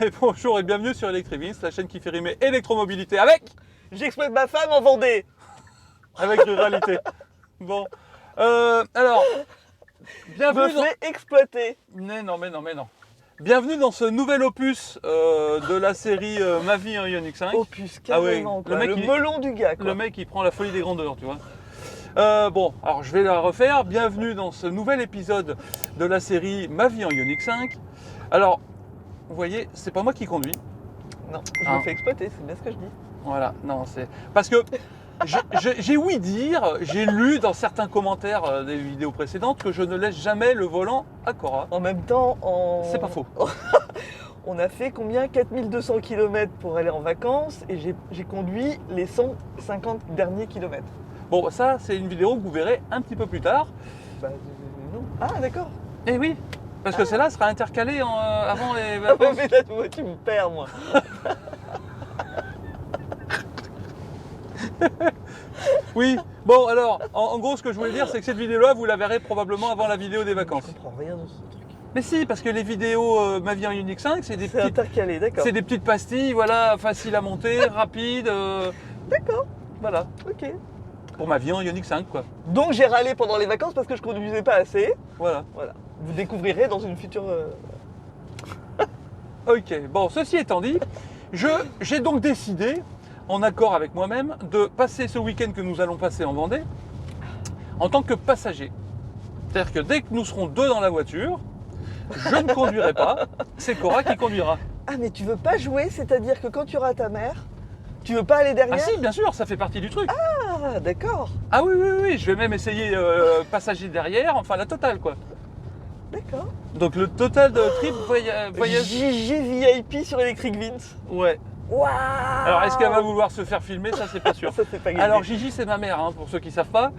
Et bonjour et bienvenue sur Electrivins, la chaîne qui fait rimer électromobilité avec J'exploite ma femme en Vendée. ruralité. Bon, alors, Je bienvenue me fais exploiter. Mais non. Bienvenue dans ce nouvel opus de la série Ma vie en Ioniq 5. Opus carrément, Ah ouais, quoi. Le melon du gars, quoi. Le mec il prend la folie des grandeurs, tu vois. Bon, alors je vais la refaire. Bienvenue dans ce nouvel épisode de la série Ma vie en Ioniq 5. Alors, vous voyez, c'est pas moi qui conduis. Non, je me fais exploiter, c'est bien ce que je dis. Voilà, non, c'est parce que j'ai ouï dire, j'ai lu dans certains commentaires des vidéos précédentes que je ne laisse jamais le volant à Cora. En même temps, C'est pas faux. On a fait combien 4200 km pour aller en vacances et j'ai conduit les 150 derniers kilomètres. Bon, ça, c'est une vidéo que vous verrez un petit peu plus tard. Bah non. Ah d'accord. Eh oui, parce que celle-là sera intercalée avant les Ah ouais, vacances. mais là, tu me perds, moi. Oui, bon, alors, en gros, ce que je voulais dire, c'est que cette vidéo-là, vous la verrez probablement avant la vidéo des vacances. Je comprends rien dans ce truc. Mais si, parce que les vidéos Ma vie en Ioniq 5, c'est des C'est petites... intercalé, d'accord. C'est des petites pastilles, voilà, faciles à monter, rapides, D'accord, voilà. ok. Pour ma vie en Ioniq 5, quoi. Donc j'ai râlé pendant les vacances parce que je conduisais pas assez. Voilà. Voilà. Vous découvrirez dans une future... Ok, bon, ceci étant dit, j'ai donc décidé, en accord avec moi-même, de passer ce week-end que nous allons passer en Vendée en tant que passager. C'est-à-dire que dès que nous serons deux dans la voiture, je ne conduirai pas, c'est Cora qui conduira. Ah mais tu veux pas jouer, c'est-à-dire que quand tu auras ta mère, tu veux pas aller derrière? Ah si, bien sûr, ça fait partie du truc. Ah d'accord, Ah oui, je vais même essayer passager derrière, enfin la totale, quoi. d'accord. Donc le total de trip voyage... JJ VIP sur Electric Vince. Ouais. Waouh. Alors est-ce qu'elle va vouloir se faire filmer? Ça, c'est pas sûr. Ça c'est pas gagné. Alors Gigi, c'est ma mère, hein, pour ceux qui ne savent pas.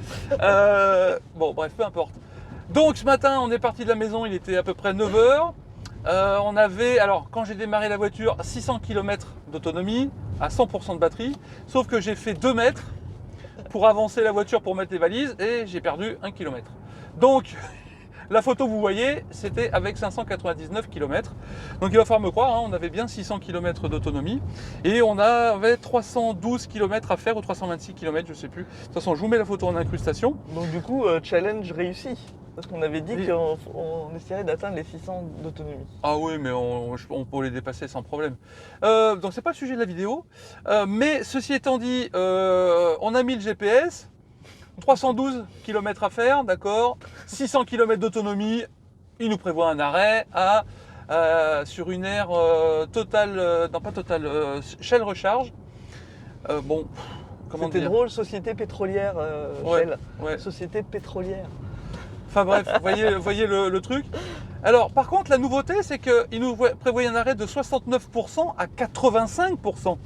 Bon, bref, peu importe. Donc ce matin, on est parti de la maison, il était à peu près 9h. On avait, alors quand j'ai démarré la voiture, 600 km d'autonomie, à 100% de batterie. Sauf que j'ai fait 2 mètres pour avancer la voiture pour mettre les valises et j'ai perdu 1 km. Donc la photo que vous voyez, c'était avec 599 km. Donc il va falloir me croire, hein, on avait bien 600 km d'autonomie et on avait 312 km à faire ou 326 km, je sais plus. De toute façon, je vous mets la photo en incrustation. Donc du coup, challenge réussi. Parce qu'on avait dit Oui. qu'on essaierait d'atteindre les 600 d'autonomie. Ah oui, mais on peut les dépasser sans problème. Donc c'est pas le sujet de la vidéo. Mais ceci étant dit, on a mis le GPS. 312 km à faire, d'accord. 600 km d'autonomie. Il nous prévoit un arrêt sur une aire totale, non pas totale, Shell Recharge. Bon, comment C'était dire? drôle, société pétrolière Ouais, Shell. ouais. Société pétrolière. Enfin bref, voyez le truc. Alors par contre, la nouveauté, c'est qu'il nous prévoit un arrêt de 69% à 85%.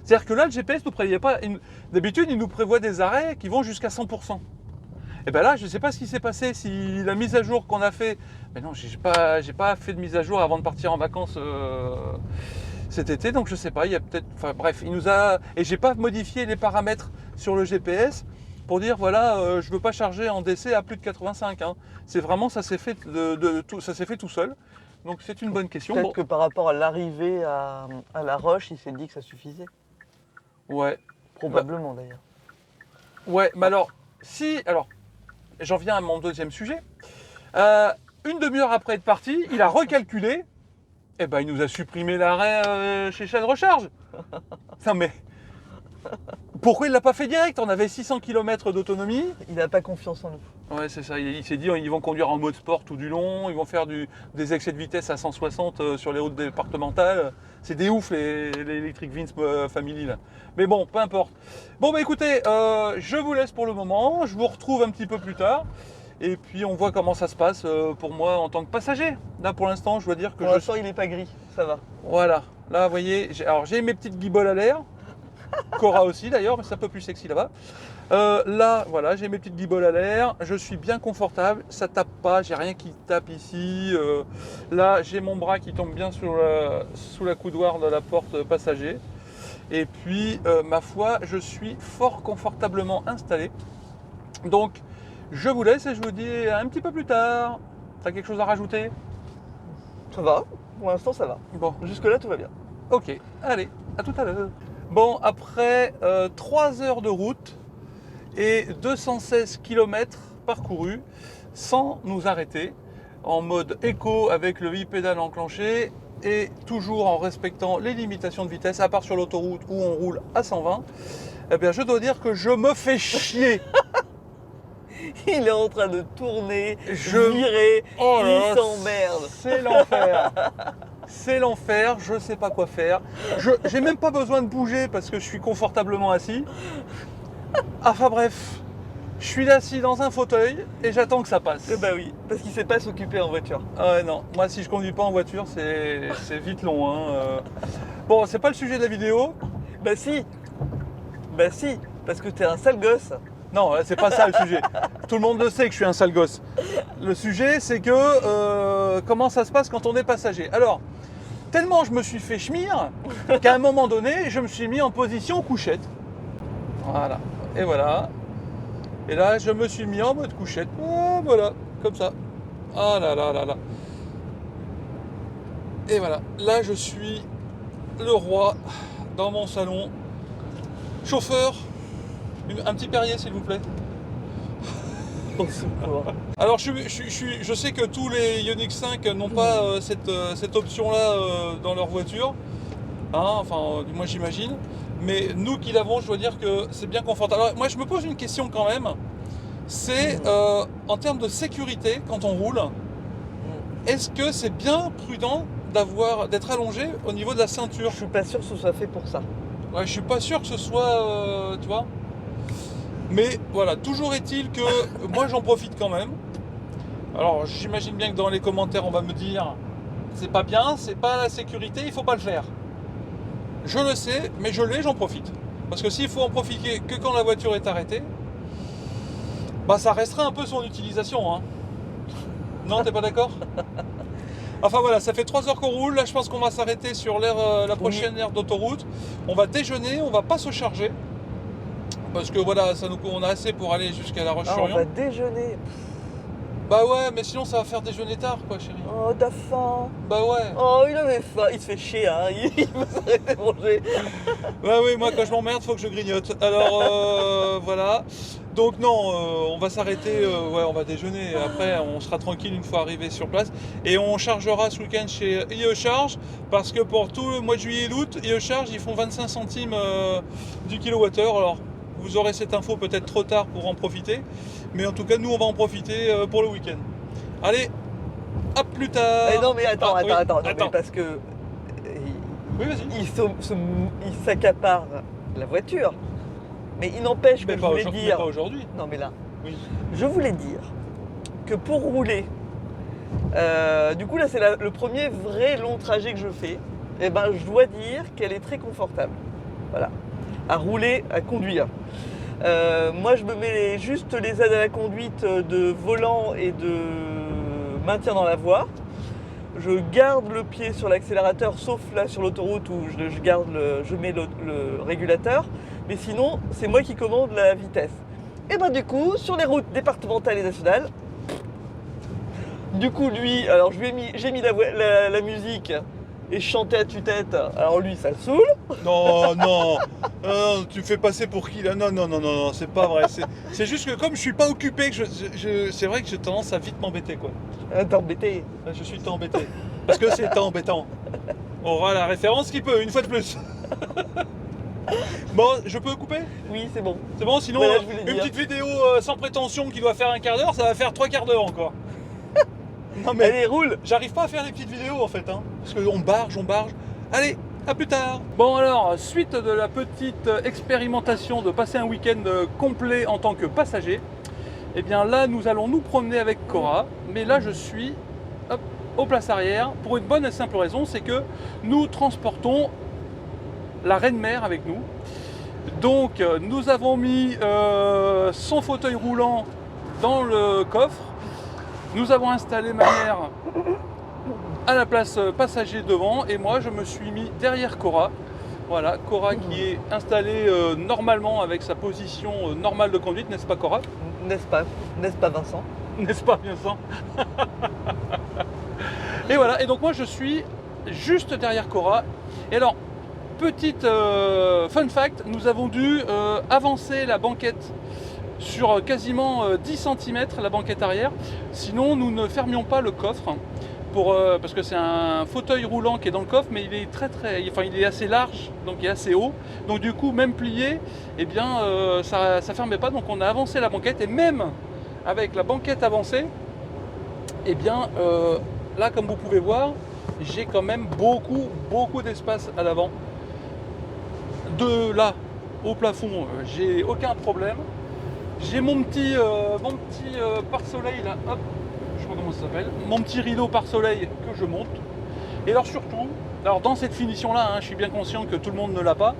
C'est-à-dire que là, le GPS nous prévoit pas. D'habitude, il nous prévoit des arrêts qui vont jusqu'à 100%. Et bien là, je ne sais pas ce qui s'est passé, si la mise à jour qu'on a fait. Mais non, j'ai pas fait de mise à jour avant de partir en vacances cet été, donc je sais pas. Il y a peut-être. Enfin bref, il nous a. Et j'ai pas modifié les paramètres sur le GPS pour dire voilà, je veux pas charger en DC à plus de 85. Hein. C'est vraiment ça s'est fait ça s'est fait tout seul. Donc c'est une bonne question. Peut-être Bon, que par rapport à l'arrivée à La Roche, il s'est dit que ça suffisait. ouais. Probablement d'ailleurs. Ouais, mais alors, j'en viens à mon deuxième sujet. Une demi-heure après être parti, il a recalculé, et ben il nous a supprimé l'arrêt chez Shell Recharge. Non mais, pourquoi il l'a pas fait direct? On avait 600 km d'autonomie. Il n'a pas confiance en nous. Ouais, c'est ça, il s'est dit, ils vont conduire en mode sport tout du long, ils vont faire des excès de vitesse à 160 sur les routes départementales. C'est des oufs les Electric Vince Family là. Mais bon, peu importe. Bon bah écoutez, je vous laisse pour le moment, je vous retrouve un petit peu plus tard. Et puis on voit comment ça se passe pour moi en tant que passager. Là pour l'instant, je dois dire que Pour l'instant, il n'est pas gris, ça va. Voilà, là vous voyez, j'ai mes petites guiboles à l'air. Cora aussi d'ailleurs, mais c'est un peu plus sexy là-bas. Là, voilà, j'ai mes petites guiboles à l'air, je suis bien confortable, ça tape pas, j'ai rien qui tape ici. Là, j'ai mon bras qui tombe bien sous la coudoir de la porte passager. Et puis, ma foi, je suis fort confortablement installé. Donc, je vous laisse et je vous dis à un petit peu plus tard. T'as quelque chose à rajouter? Ça va, pour l'instant ça va. Bon, Jusque-là tout va bien. ok, allez, à tout à l'heure. Bon, après 3 heures de route et 216 km parcourus sans nous arrêter, en mode éco avec le bipédale enclenché et toujours en respectant les limitations de vitesse, à part sur l'autoroute où on roule à 120, eh bien je dois dire que je me fais chier. Il est en train de tourner, Je- virer, Oh là il là, s'emmerde. C'est l'enfer. C'est l'enfer, je sais pas quoi faire. J'ai même pas besoin de bouger parce que je suis confortablement assis. Enfin bref, je suis assis dans un fauteuil et j'attends que ça passe. Eh bah oui, parce qu'il sait pas s'occuper en voiture. Ah ouais, non, moi si je conduis pas en voiture, c'est vite long. Hein. Bon, c'est pas le sujet de la vidéo. Bah si, parce que t'es un sale gosse. Non, c'est pas ça le sujet. Tout le monde le sait que je suis un sale gosse. Le sujet, c'est que comment ça se passe quand on est passager. Alors, tellement je me suis fait schmire qu'à un moment donné, je me suis mis en position couchette. Voilà. Et voilà. Et là, je me suis mis en mode couchette. Ah, voilà, comme ça. Ah là là là là. Et voilà. Là, je suis le roi dans mon salon. Chauffeur, un petit Perrier, s'il vous plaît. Au secours. Alors je sais que tous les Ioniq 5 n'ont pas cette option-là dans leur voiture, hein, enfin moi j'imagine, mais nous qui l'avons, je dois dire que c'est bien confortable. Alors moi je me pose une question quand même, c'est en termes de sécurité quand on roule, est-ce que c'est bien prudent d'être allongé au niveau de la ceinture? Je suis pas sûr que ce soit fait pour ça. Ouais, je suis pas sûr que ce soit, tu vois. Mais voilà, toujours est-il que moi j'en profite quand même. Alors j'imagine bien que dans les commentaires on va me dire c'est pas bien, c'est pas la sécurité, il faut pas le faire. Je le sais, mais j'en profite. Parce que s'il faut en profiter que quand la voiture est arrêtée, bah ça restera un peu son utilisation. Hein. Non, t'es pas d'accord? Enfin voilà, ça fait 3 heures qu'on roule, là je pense qu'on va s'arrêter sur la prochaine aire d'autoroute. On va déjeuner, on va pas se charger. Parce que voilà, on a assez pour aller jusqu'à La Ah, on Roche-sur-Yon. va déjeuner. Bah ouais, mais sinon ça va faire déjeuner tard quoi chérie. Oh, t'as faim. Bah ouais. Oh, il avait faim. Il se fait chier, hein. Il va s'arrêter de manger. Bah oui, moi quand je m'emmerde, faut que je grignote. Alors voilà. Donc non, on va s'arrêter, ouais, on va déjeuner. Après, on sera tranquille une fois arrivé sur place. Et on chargera ce week-end chez IE Charge. Parce que pour tout le mois de juillet et d'août, IE Charge, ils font 25 centimes du kilowattheure. Alors, vous aurez cette info peut-être trop tard pour en profiter. Mais en tout cas, nous, on va en profiter pour le week-end. Allez, à plus tard. Mais non, mais attends, Ah, oui, non, mais parce que Oui, vas-y. il s'accapare la voiture. Mais il n'empêche que Mais je pas voulais dire. pas aujourd'hui. Non, mais là, Oui. je voulais dire que pour rouler, du coup là c'est le premier vrai long trajet que je fais. Et ben je dois dire qu'elle est très confortable. Voilà, à rouler, à conduire. Moi je me mets juste les aides à la conduite de volant et de maintien dans la voie. Je garde le pied sur l'accélérateur, sauf là sur l'autoroute où je mets le régulateur. Mais sinon, c'est moi qui commande la vitesse. Et ben du coup, sur les routes départementales et nationales, du coup lui, alors j'ai mis la musique et je chantais à tue-tête. Alors lui, ça le saoule. Non, non, non, tu me fais passer pour qui là? Non, non, non, non, non, c'est pas vrai. C'est juste que comme je suis pas occupé, c'est vrai que j'ai tendance à vite m'embêter quoi. T'es embêté. Je suis tant embêté. Parce que c'est tant embêtant. On aura la référence qui peut, une fois de plus. Bon, je peux couper? Oui, c'est bon. C'est bon, sinon Voilà, je voulais une dire. petite vidéo sans prétention qui doit faire un quart d'heure, ça va faire 3 quarts d'heure encore. Non mais Allez, roule. j'arrive pas à faire des petites vidéos en fait, hein, parce qu'on barge. Allez, à plus tard. Bon alors, suite de la petite expérimentation de passer un week-end complet en tant que passager, eh bien là nous allons nous promener avec Cora, mais là je suis aux places arrière pour une bonne et simple raison, c'est que nous transportons la reine mère avec nous. Donc nous avons mis son fauteuil roulant dans le coffre. Nous avons installé ma mère à la place passager devant et moi je me suis mis derrière Cora. Voilà, Cora qui est installée normalement avec sa position normale de conduite, n'est-ce pas Cora? N'est-ce pas Vincent? N'est-ce pas Vincent? Et voilà, et donc moi je suis juste derrière Cora. Et alors, petite fun fact, nous avons dû avancer la banquette sur quasiment 10 cm, la banquette arrière. Sinon, nous ne fermions pas le coffre. Parce que c'est un fauteuil roulant qui est dans le coffre, mais il est il est assez large, donc il est assez haut. Donc du coup, même plié, eh bien, ça fermait pas. Donc on a avancé la banquette, et même avec la banquette avancée, eh bien, là, comme vous pouvez voir, j'ai quand même beaucoup d'espace à l'avant. De là au plafond, j'ai aucun problème. J'ai mon petit pare-soleil là, hop, je sais pas comment ça s'appelle, mon petit rideau pare-soleil que je monte. Et alors surtout, dans cette finition là, je suis bien conscient que tout le monde ne l'a pas,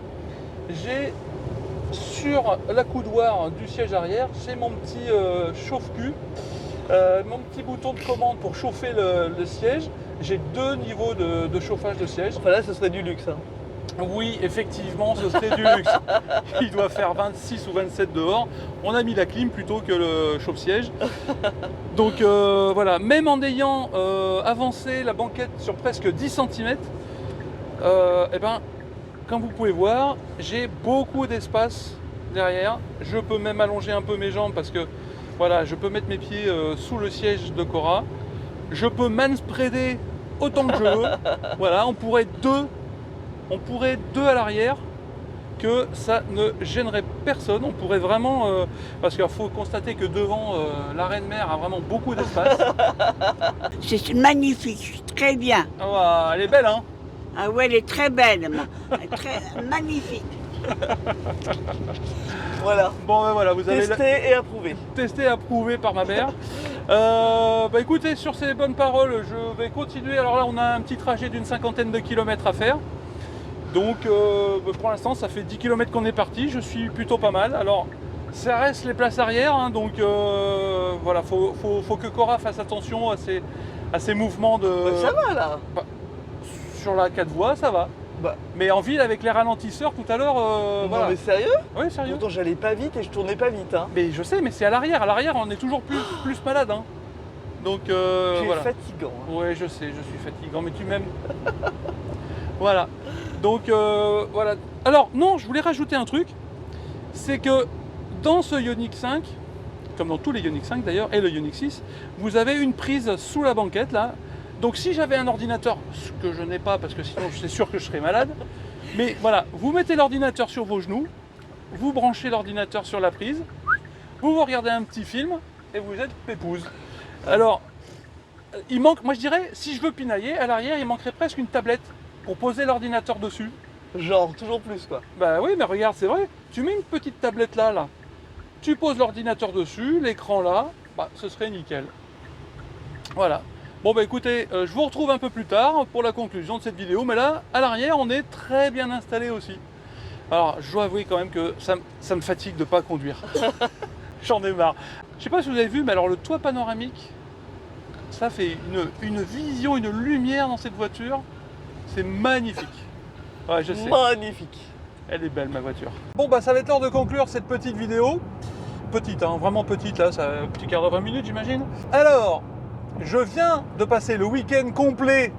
j'ai sur la coudoir du siège arrière, j'ai mon petit chauffe-cul, mon petit bouton de commande pour chauffer le siège. J'ai 2 niveaux de chauffage de siège. Enfin là, ce serait du luxe. Oui, effectivement, ce serait du luxe. Il doit faire 26 ou 27 dehors. On a mis la clim plutôt que le chauffe-siège. Donc voilà, même en ayant avancé la banquette sur presque 10 cm, eh ben, comme vous pouvez voir, j'ai beaucoup d'espace derrière. Je peux même allonger un peu mes jambes parce que voilà, je peux mettre mes pieds sous le siège de Cora. Je peux manspreader autant que je veux. Voilà, on pourrait deux à l'arrière, que ça ne gênerait personne. On pourrait vraiment, parce qu'il faut constater que devant, la reine-mère a vraiment beaucoup d'espace. C'est magnifique, très bien. Ah, elle est belle, hein? Ah ouais, elle est très belle, magnifique. Voilà. Bon, ben voilà, vous avez Testé et approuvé. testé et approuvé par ma mère. Bah écoutez, sur ces bonnes paroles, je vais continuer. Alors là, on a un petit trajet d'une 50aine de kilomètres à faire. Donc pour l'instant, ça fait 10 km qu'on est parti. Je suis plutôt pas mal. Alors, ça reste les places arrière, donc voilà, faut que Cora fasse attention à ses mouvements de. Bah, ça va là. Bah, sur la 4 voies, ça va. Bah. Mais en ville, avec les ralentisseurs tout à l'heure, Non voilà. mais sérieux? Oui, sérieux. Pourtant j'allais pas vite et je tournais pas vite. Mais je sais, mais c'est à l'arrière. À l'arrière, on est toujours plus malade. Donc Tu es voilà. fatigant. Ouais, je sais, je suis fatigant, mais tu m'aimes. Voilà. Donc voilà. Alors non, je voulais rajouter un truc. C'est que dans ce Ioniq 5, comme dans tous les Ioniq 5 d'ailleurs, et le Ioniq 6, vous avez une prise sous la banquette là. Donc si j'avais un ordinateur, ce que je n'ai pas parce que sinon c'est sûr que je serais malade, mais voilà, vous mettez l'ordinateur sur vos genoux, vous branchez l'ordinateur sur la prise, vous regardez un petit film et vous êtes pépouze. Alors, il manque, moi je dirais, si je veux pinailler, à l'arrière il manquerait presque une tablette pour poser l'ordinateur dessus. Genre toujours plus quoi. Bah oui, mais regarde, c'est vrai, tu mets une petite tablette là, tu poses l'ordinateur dessus, l'écran là, bah ce serait nickel. Voilà. Bon bah écoutez, je vous retrouve un peu plus tard pour la conclusion de cette vidéo, mais là, à l'arrière, on est très bien installé aussi. Alors, je dois avouer quand même que ça me fatigue de ne pas conduire. J'en ai marre. Je sais pas si vous avez vu, mais alors le toit panoramique, ça fait une vision, une lumière dans cette voiture. C'est magnifique. Ouais, je sais. Magnifique. Elle est belle, ma voiture. Bon, bah ça va être l'heure de conclure cette petite vidéo. Petite, hein, vraiment petite, là, ça un petit quart d'heure, 20 minutes, j'imagine. Alors, je viens de passer le week-end complet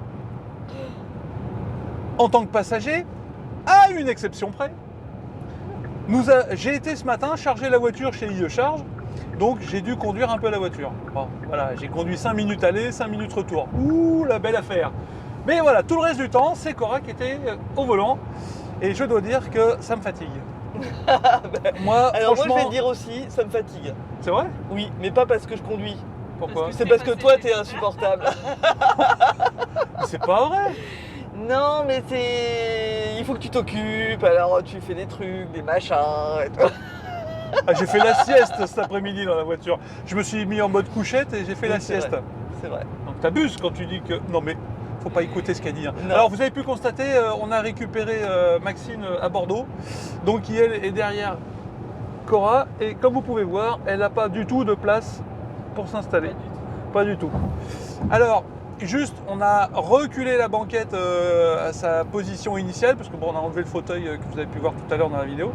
en tant que passager, à une exception près. J'ai été ce matin charger la voiture chez IE Charge, donc j'ai dû conduire un peu la voiture. Bon, voilà, j'ai conduit 5 minutes aller, 5 minutes retour. Ouh, la belle affaire. Mais voilà, tout le reste du temps, c'est Cora qui était au volant, et je dois dire que ça me fatigue. Moi, alors franchement, moi je vais te dire aussi, ça me fatigue. c'est vrai? Oui, mais pas parce que je conduis. Pourquoi? C'est parce que toi t'es insupportable. C'est pas vrai. Non mais il faut que tu t'occupes, alors tu fais des trucs, des machins et tout. Ah, j'ai fait la sieste cet après-midi dans la voiture. Je me suis mis en mode couchette et j'ai fait Oui, la c'est sieste. vrai. C'est vrai. Donc t'abuses quand tu dis que... Non mais, faut pas écouter ce qu'elle dit. Non. Alors vous avez pu constater, on a récupéré Maxine à Bordeaux. Donc qui elle est derrière Cora. Et comme vous pouvez voir, elle n'a pas du tout de place pour s'installer. Pas du tout. Alors, juste, on a reculé la banquette à sa position initiale, parce que bon, on a enlevé le fauteuil que vous avez pu voir tout à l'heure dans la vidéo.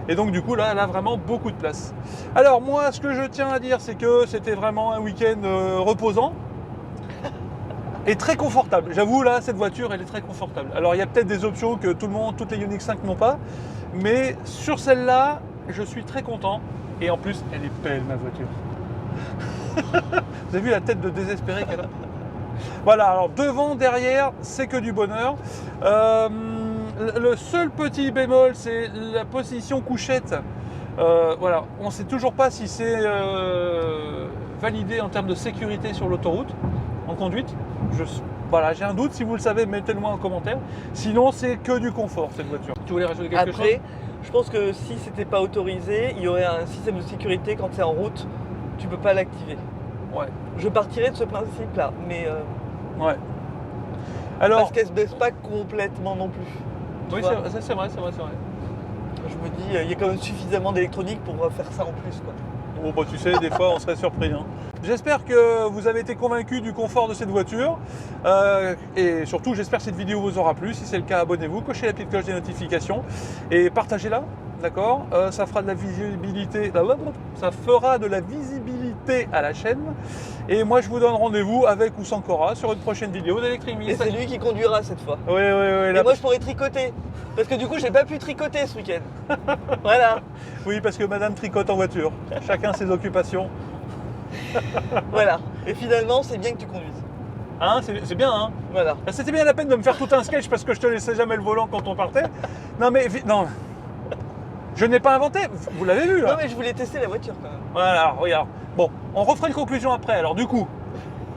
Et donc du coup là, elle a vraiment beaucoup de place. Alors moi, ce que je tiens à dire, c'est que c'était vraiment un week-end reposant. Et très confortable. J'avoue, là, cette voiture, elle est très confortable. Alors, il y a peut-être des options que toutes les Ioniq 5 n'ont pas. Mais sur celle-là, je suis très content. Et en plus, elle est belle, ma voiture. Vous avez vu la tête de désespéré qu'elle a? Voilà, alors devant, derrière, c'est que du bonheur. Le seul petit bémol, c'est la position couchette. Voilà, on ne sait toujours pas si c'est validé en termes de sécurité sur l'autoroute, en conduite. Voilà, j'ai un doute, si vous le savez, mettez-le moi en commentaire. Sinon, c'est que du confort, cette voiture. Tu voulais rajouter quelque chose? Après, je pense que si c'était pas autorisé, il y aurait un système de sécurité quand c'est en route, tu peux pas l'activer. Ouais. Je partirais de ce principe-là, mais Ouais. Alors, parce qu'elle se baisse pas complètement non plus. Tu oui, vois, c'est vrai. je me dis, il y a quand même suffisamment d'électronique pour faire ça en plus, quoi. Bon, bah, tu sais, des fois, on serait surpris. Hein. J'espère que vous avez été convaincus du confort de cette voiture. Et surtout, j'espère que cette vidéo vous aura plu. Si c'est le cas, abonnez-vous, cochez la petite cloche des notifications et partagez-la. D'accord, ça fera de la visibilité. Ça fera de la visibilité à la chaîne. Et moi, je vous donne rendez-vous avec ou sans Cora sur une prochaine vidéo d'Electric Et Mist. c'est lui qui conduira cette fois. Oui. Et moi, je pourrais tricoter. Parce que du coup, j'ai pas pu tricoter ce week-end. Voilà. Oui, parce que madame tricote en voiture. Chacun ses occupations. Voilà. Et finalement, c'est bien que tu conduises. Hein, c'est bien, hein. Voilà. C'était bien la peine de me faire tout un sketch parce que je te laissais jamais le volant quand on partait. Non, mais non. Je n'ai pas inventé. Vous l'avez vu, là. Non, mais je voulais tester la voiture quand même. Voilà, regarde. Bon, on refera une conclusion après. Alors, du coup,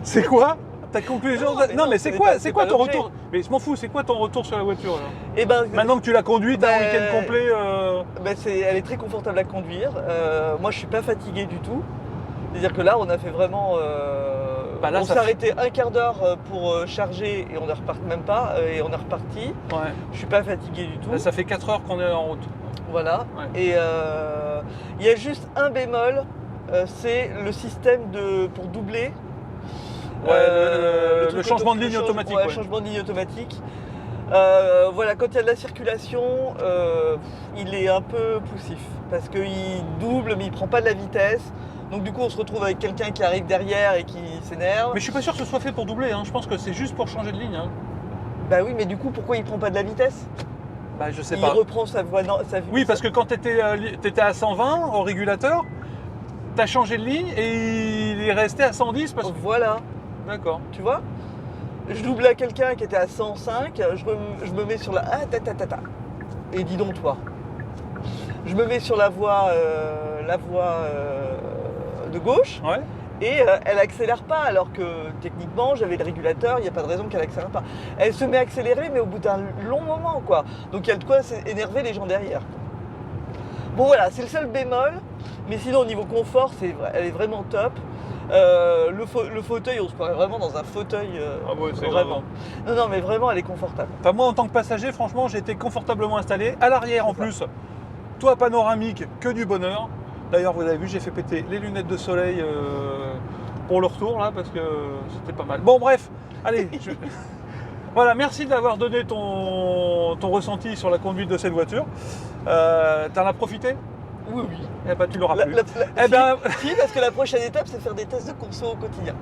c'est quoi ta conclusion? Non, mais c'est quoi ton l'objet. retour? Mais je m'en fous, c'est quoi ton retour sur la voiture alors? Et ben, Maintenant que tu l'as conduite un Ben, week-end complet. elle est très confortable à conduire. Moi, je suis pas fatigué du tout. C'est-à-dire que là, on a fait vraiment. Bah là, on ça s'est fait- arrêté un quart d'heure pour charger et on est reparti, même pas, et on est reparti. Ouais. Je suis pas fatigué du tout. Là, ça fait 4 heures qu'on est en route. Voilà. Ouais. Et il y a juste un bémol, c'est le système pour doubler. Ouais, le truc changement de ligne automatique. Ouais, Ouais. changement de ligne automatique. Voilà, quand il y a de la circulation, il est un peu poussif parce qu'il double mais il prend pas de la vitesse. Donc du coup on se retrouve avec quelqu'un qui arrive derrière et qui s'énerve. Mais je suis pas sûr que ce soit fait pour doubler. Hein. Je pense que c'est juste pour changer de ligne. Hein. Bah oui, mais du coup pourquoi il prend pas de la vitesse? Bah, je sais Il pas. reprend sa voie. Oui, parce que quand tu étais à 120 au régulateur, tu as changé de ligne et il est resté à 110 parce que. Voilà, D'accord. tu vois. Je double à quelqu'un qui était à 105, je me mets sur la. Ah, Et dis donc toi. Je me mets sur la voie de gauche Ouais. et elle accélère pas alors que techniquement j'avais le régulateur, il n'y a pas de raison qu'elle accélère pas. Elle se met à accélérer mais au bout d'un long moment quoi. Donc il y a de quoi énerver les gens derrière. Bon voilà, c'est le seul bémol, mais sinon au niveau confort, elle est vraiment top. Le fauteuil, on se croirait vraiment dans un fauteuil. Ah ouais, c'est vraiment. Non, mais vraiment, elle est confortable. Enfin, moi, en tant que passager, franchement, j'ai été confortablement installé. À l'arrière, en plus, toit panoramique, que du bonheur. D'ailleurs, vous avez vu, j'ai fait péter les lunettes de soleil pour le retour, là, parce que c'était pas mal. Bon, bref, allez. Voilà, merci d'avoir donné ton ressenti sur la conduite de cette voiture. T'en as profité? Oui. Eh ben, tu l'auras plus. Eh ben... Si, parce que la prochaine étape, c'est faire des tests de conso au quotidien.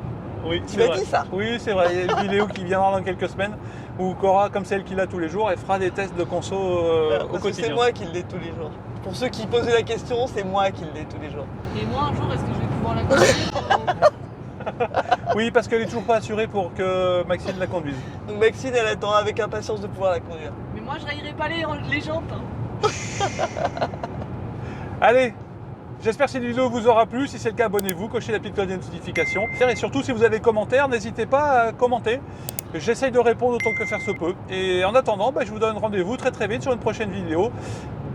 Oui, Tu m'as dit ça? Oui, c'est vrai. Il y a une vidéo qui viendra dans quelques semaines où Cora, comme celle qu'il a tous les jours, elle fera des tests de conso au Parce que quotidien. c'est moi qui l'ai tous les jours. Pour ceux qui posaient la question, c'est moi qui l'ai tous les jours. Et moi, un jour, est-ce que je vais pouvoir la conduire? Oui, parce qu'elle est toujours pas assurée pour que Maxime la conduise. Donc Maxine, elle attend avec impatience de pouvoir la conduire. Mais moi, je raillerai pas les jantes. Hein. Allez, j'espère que cette vidéo vous aura plu. Si c'est le cas, abonnez-vous, cochez la petite cloche de notification. Et surtout, si vous avez des commentaires, n'hésitez pas à commenter. J'essaye de répondre autant que faire se peut. Et en attendant, je vous donne rendez-vous très vite sur une prochaine vidéo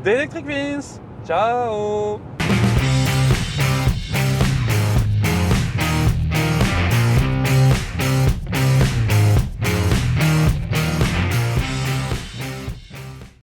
d'Electric Vince. Ciao!